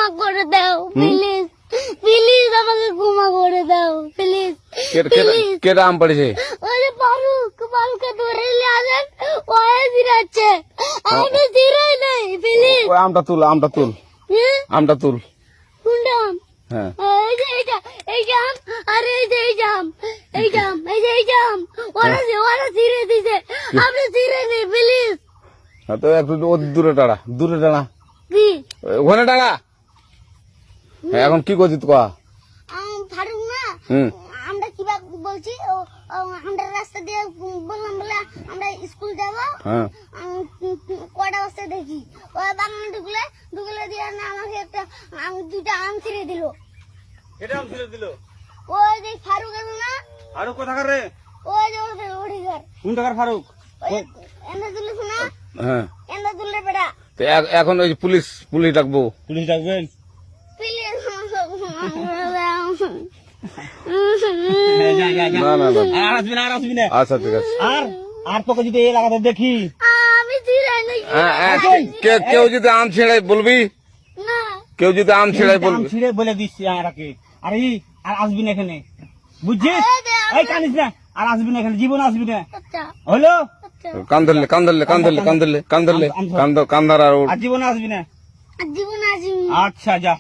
ক্ষমা করে দাও প্লিজ, প্লিজ আমাকে ক্ষমা করে দাও প্লিজ। কেটা আম পড়েছে? ওই যে ফারুককে ধরে নিয়ে আসেন, ওই জিরাচ্ছে, আমি জিরাই নাই প্লিজ। ওই আমটা তুল, আমটা তুল, আমটা তুল। কোনটা আম? হ্যাঁ এই যে এইটা, এই যে আম, আর এই যে এই যে আম, এই যে আম, এই যে এই যে আম, ওরা জিরে দিছে, আপনি জিরে নেই প্লিজ। তো একটু দূরে টাড়া, দূরে টাড়া, কি ওখানে টাড়া। এখন কি করছিস কয়া? ফারুক না, হুম আমরা কিভাবে বলছি, আমরা রাস্তা দিয়ে বললাম বলে আমরা স্কুল যাবো, হ্যাঁ কটা বস্তা দেখি ওই বাগানে ঢুকলে ঢুকলে দিয়ে না আমাকে একটা দুইটা আম ছিঁড়ে দিল। এটা আম ছেড়ে দিল। ওই যে ফারুক আছে না, ফারুক কোথাকার রে? ওই যে ওঠিকার কোন টাকার ফারুক? এন্দা তুলিস না, হ্যাঁ। এন্দা তুললে বেটা তো এখন ওই পুলিশ ডাকবো। পুলিশ ডাকবেন? প্লিজ না না না, আর আসবি না, আর আসবি না। আচ্ছা ঠিক আছে। আর তোকে যদি এই লাগাতে দেখি, আমি জিরাই নাই কেউ যদি আম ছেড়ে বলবি, না, কেউ যদি আম ছেড়ে আম বলবি। ছিঁড়ে বলে দিচ্ছি আমাকে। আর আর আসবি না এখানে, বুঝছিস? এই কানিস না, আর আসবি না এখানে, জীবন আসবি না, আচ্ছা হলো? আচ্ছা, কান ধরলে, কান ধরলে, কান ধরলে, কান ধরলে, কান ধরলে, কান ধর, কান ধর আর আর জীবনে আসবি না। জীবন আসি আচ্ছা যা।